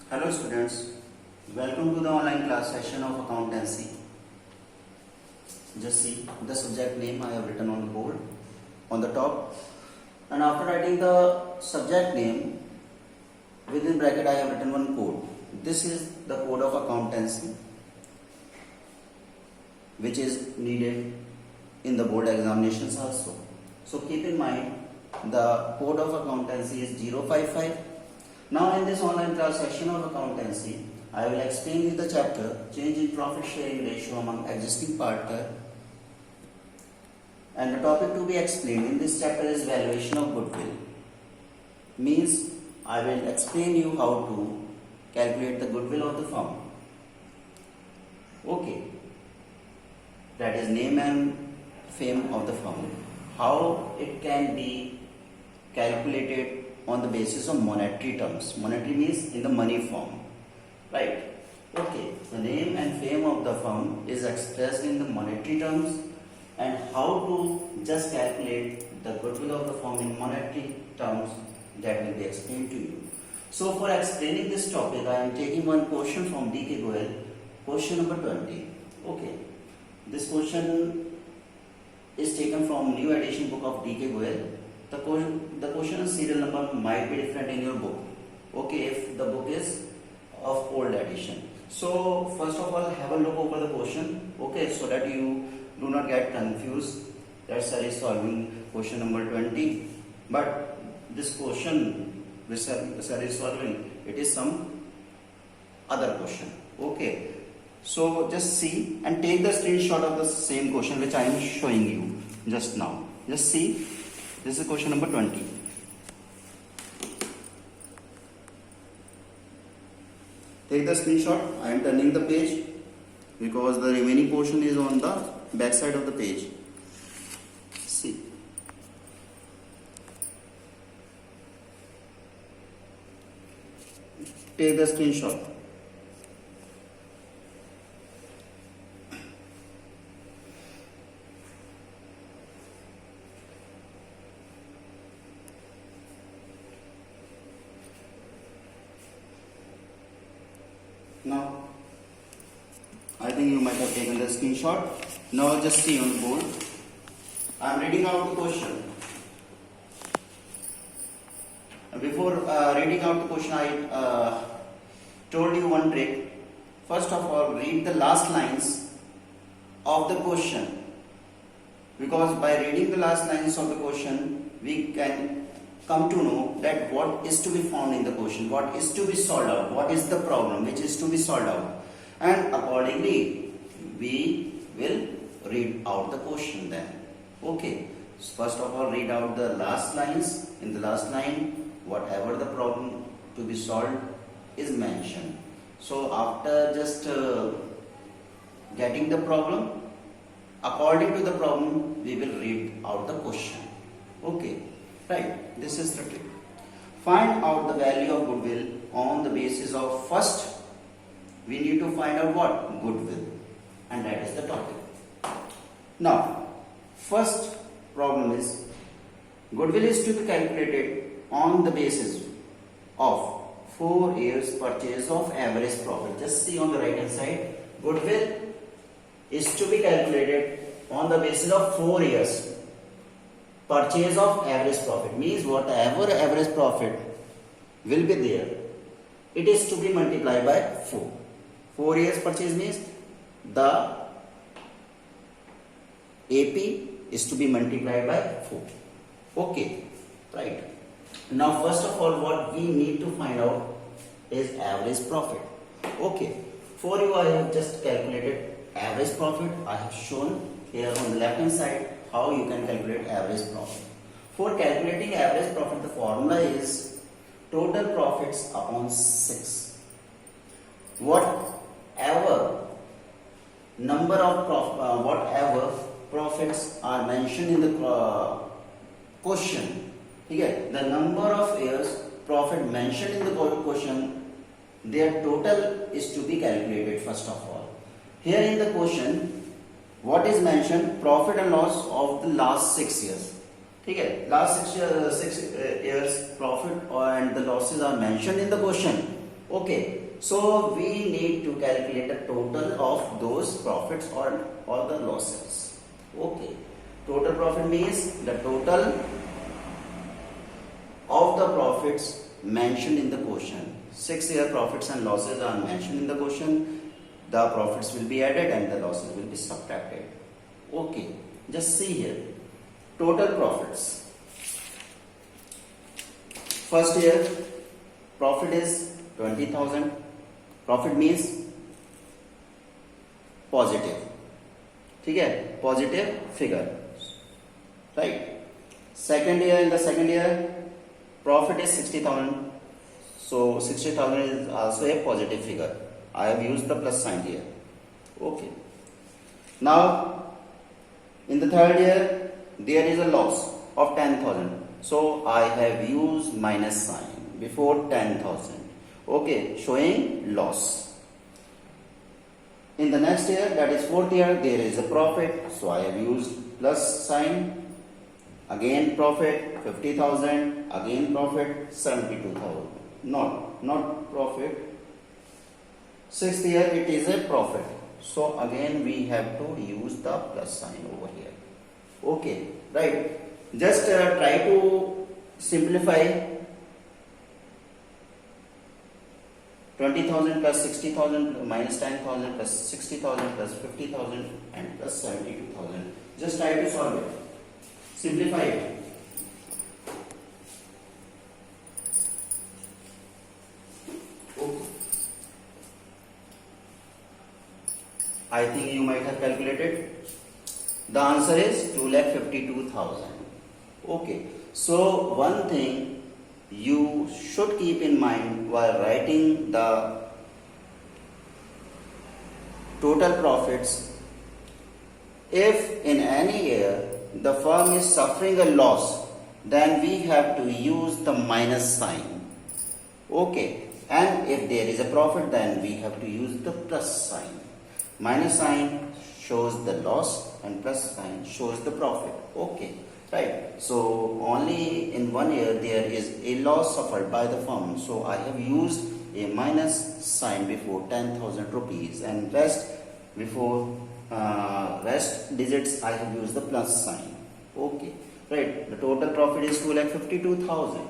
Hello students, welcome to the online class session of accountancy. Just see the subject name I have written on the board on the top, and after writing the subject name within bracket I have written one code. This is the code of accountancy which is needed in the board examinations also. So keep in mind the code of accountancy is 055. Now in this online class section of accountancy, I will explain you the chapter change in profit sharing ratio among existing partner, and the topic to be explained in this chapter is valuation of goodwill. Means I will explain you how to calculate the goodwill of the firm. Okay, that is name and fame of the firm. How it can be calculated on the basis of monetary terms. Monetary means in the money form, right? Okay, the name and fame of the firm is expressed in the monetary terms, and how to just calculate the goodwill of the firm in monetary terms, that will be explained to you. So for explaining this topic, I am taking one question from D.K. Goyal, question number 20. Okay, this question is taken from new edition book of D.K. Goyal. The question serial number might be different in your book. Okay, if the book is of old edition. So first of all, have a look over the question. Okay, so that you do not get confused. That's why is solving question number 20. But this question which sir is solving, it is some other question. Okay, so just see and take the screenshot of the same question which I am showing you just now. Just see. This is question number 20. Take the screenshot. I am turning the page because the remaining portion is on the back side of the page. See. Take the screenshot. Now, I think you might have taken the screenshot. Now just see on the board. I am reading out the question. Before reading out the question, I told you one trick. First of all, read the last lines of the question. Because by reading the last lines of the question, we can come to know that what is to be found in the question, what is to be solved out, what is the problem which is to be solved out, and accordingly we will read out the question then. Okay, so first of all, read out the last lines. In the last line, whatever the problem to be solved is mentioned. So after just getting the problem, according to the problem we will read out the question. Okay, right, this is the trick. Find out the value of goodwill on the basis of first we need to find out what? Goodwill, and that is the topic. Now, first problem is goodwill is to be calculated on the basis of 4 years purchase of average profit. Just see on the right hand side, goodwill is to be calculated on the basis of 4 years purchase of average profit. Means whatever average profit will be there, it is to be multiplied by 4. 4 years purchase means the AP is to be multiplied by 4. Okay, right. Now first of all, what we need to find out is average profit. Okay, for you I have just calculated average profit. I have shown here on the left hand side how you can calculate average profit. For calculating average profit, the formula is total profits upon 6. Whatever number of whatever profits are mentioned in the question, okay, the number of years profit mentioned in the question, their total is to be calculated first of all. Here in the question, what is mentioned? Profit and loss of the last 6 years. Okay, last 6 years profit and the losses are mentioned in the question. Okay, so we need to calculate the total of those profits or the losses. Okay, total profit means the total of the profits mentioned in the question. 6-year profits and losses are mentioned in the question. The profits will be added and the losses will be subtracted. Okay, just see here. Total profits. First year profit is 20,000. Profit means positive. ठीक है, positive figure, right? Second year, in the second year profit is 60,000. So 60,000 is also a positive figure. I have used the plus sign here. Okay. Now in the third year there is a loss of 10,000. So I have used minus sign before 10,000. Okay, showing loss. In the next year, that is fourth year, there is a profit. So I have used plus sign. Again profit 50,000. Again profit 72,000. Not profit. Sixth year it is a profit. So again we have to use the plus sign over here. Okay, right. Just try to simplify 20,000 plus 60,000 minus 10,000 plus 60,000 plus 50,000 and plus 72,000. Just try to solve it. Simplify it. Okay. I think you might have calculated. The answer is 2,52,000. Okay. So one thing you should keep in mind while writing the total profits, if in any year the firm is suffering a loss, then we have to use the minus sign. Okay, and if there is a profit, then we have to use the plus sign. Minus sign shows the loss and plus sign shows the profit. Okay, right. So only in 1 year there is a loss suffered by the firm. So I have used a minus sign before 10,000 rupees, and rest digits I have used the plus sign. Okay, right. The total profit is 2,52,000.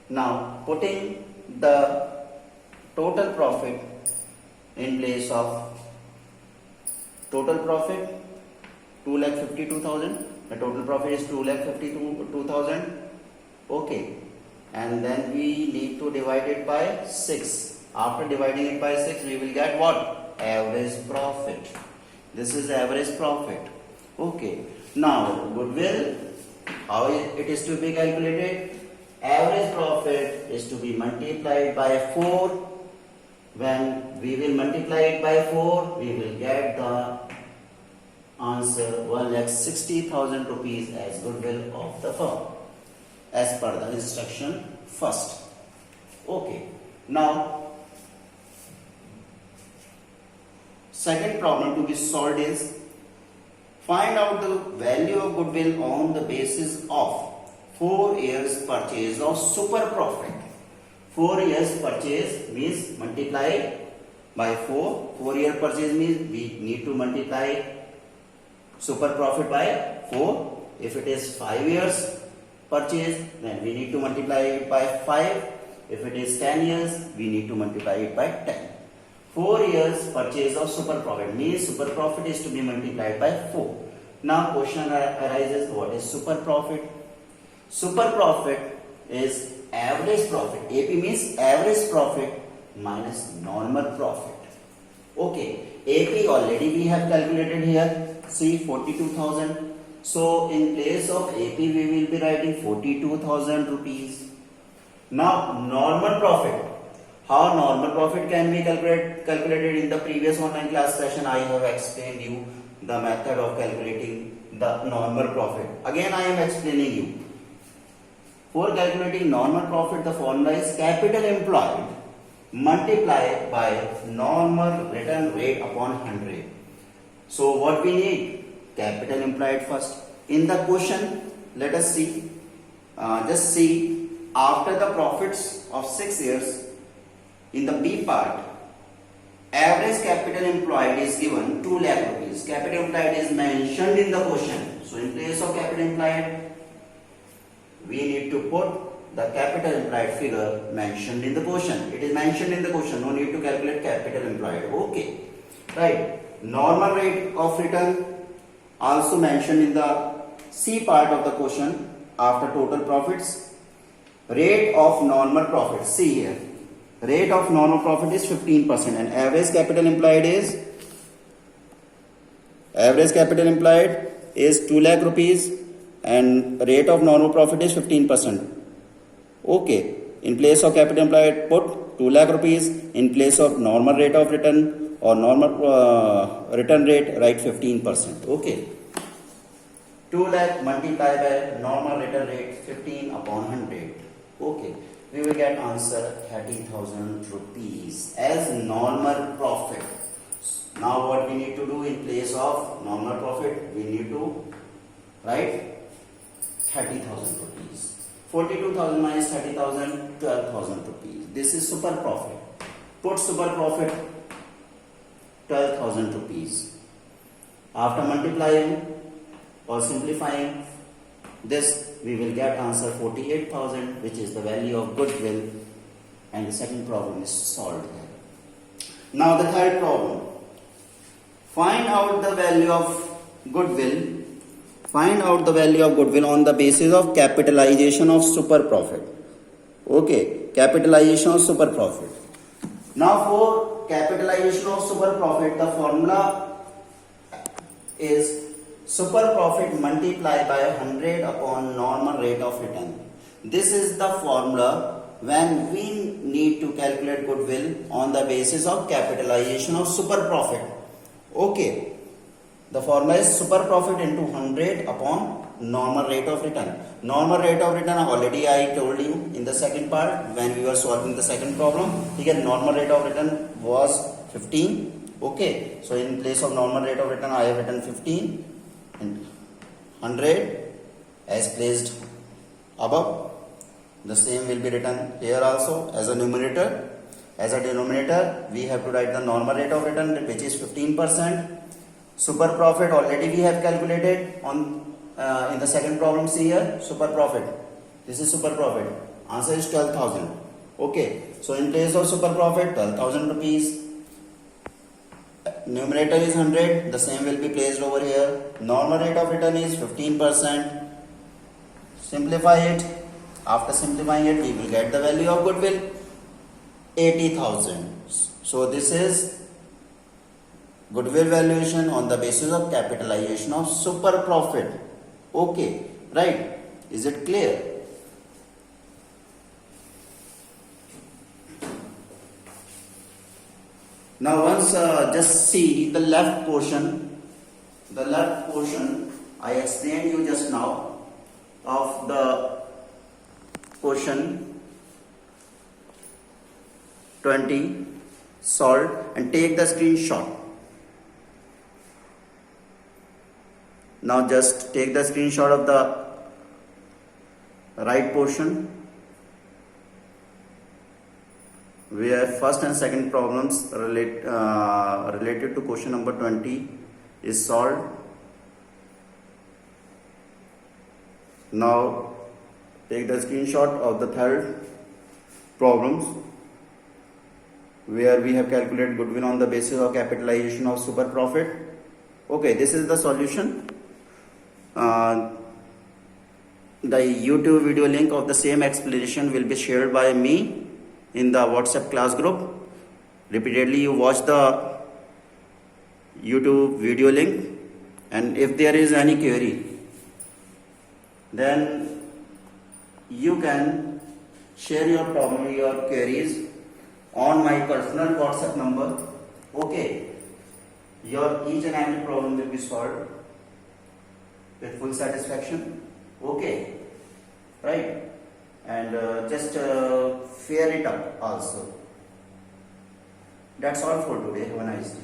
Now putting the total profit in place of total profit 2,52,000. The total profit is 2,52,000. Okay, and then we need to divide it by 6. After dividing it by 6, we will get what? Average profit. This is average profit. Okay, now goodwill, how it is to be calculated? Average profit is to be multiplied by 4. When we will multiply it by 4, we will get the answer 1,60,000 rupees as goodwill of the firm as per the instruction first. Okay, now second problem to be solved is find out the value of goodwill on the basis of 4 years purchase of super profit. 4 years purchase means multiply by 4. 4-year purchase means we need to multiply super profit by 4. If it is 5 years purchase, then we need to multiply it by 5. If it is 10 years, we need to multiply it by 10. 4 years purchase of super profit means super profit is to be multiplied by 4. Now question arises, what is super profit? Super profit is average profit. AP means average profit minus normal profit. Okay, AP already we have calculated here. See 42,000. So in place of AP we will be writing 42,000 rupees. Now normal profit. How normal profit can be calculated in the previous online class session? I have explained you the method of calculating the normal profit. Again I am explaining you. For calculating normal profit, the formula is capital employed multiplied by normal return rate upon 100. So what we need? Capital employed first. In the question, let us see. Just see, after the profits of 6 years, In the B part, average capital employed is given 2 lakh rupees. Capital employed is mentioned in the question. So in place of capital employed, we need to put the capital employed figure mentioned in the question. It is mentioned in the question. No need to calculate capital employed. Okay. Right. Normal rate of return also mentioned in the C part of the question after total profits. Rate of normal profit. See here. Rate of normal profit is 15% and average capital employed is 2 lakh rupees and rate of normal profit is 15%. Okay. In place of capital employed, put 2 lakh rupees. In place of normal rate of return or normal return rate, write 15%. Okay. 2 lakh multiplied by normal return rate 15 upon 100. Okay. We will get answer 30,000 rupees as normal profit. Now what we need to do in place of normal profit? We need to write 30,000 rupees. 42,000 minus 30,000, 12,000 rupees. This is super profit. Put super profit 12,000 rupees. After multiplying or simplifying this, we will get answer 48,000, which is the value of goodwill, and the second problem is solved here. Now the third problem. Find out the value of goodwill. Find out the value of goodwill on the basis of capitalization of super profit. Okay, capitalization of super profit. Now for capitalization of super profit, the formula is super profit multiplied by 100 upon normal rate of return. This is the formula when we need to calculate goodwill on the basis of capitalization of super profit. Okay. The formula is super profit into 100 upon normal rate of return. Normal rate of return already I told you in the second part when we were solving the second problem. Here normal rate of return was 15. Okay. So in place of normal rate of return I have written 15. And 100 as placed above. The same will be written here also as a numerator. As a denominator, we have to write the normal rate of return, which is 15%. Super profit already we have calculated on in the second problem. See here, super profit. This is super profit. Answer is 12,000. Okay. So in place of super profit, 12,000 rupees. Numerator is 100, the same will be placed over here. Normal rate of return is 15%. Simplify it. After simplifying it, we will get the value of goodwill 80,000. So this is goodwill valuation on the basis of capitalization of super profit. Okay, right? Is it clear? Now once just see the left portion. The left portion I explained you just now of the question 20 solved, and take the screenshot. Now just take the screenshot of the right portion where first and second problems related to question number 20 is solved. Now take the screenshot of the third problems where we have calculated goodwill on the basis of capitalization of super profit. Okay, this is the solution. The YouTube video link of the same explanation will be shared by me in the WhatsApp class group. Repeatedly you watch the YouTube video link, and if there is any query, then you can share your problem, your queries on my personal WhatsApp number. Okay, your each and every problem will be solved with full satisfaction. Okay, right? And just fear it up also. That's all for today. Have a nice day.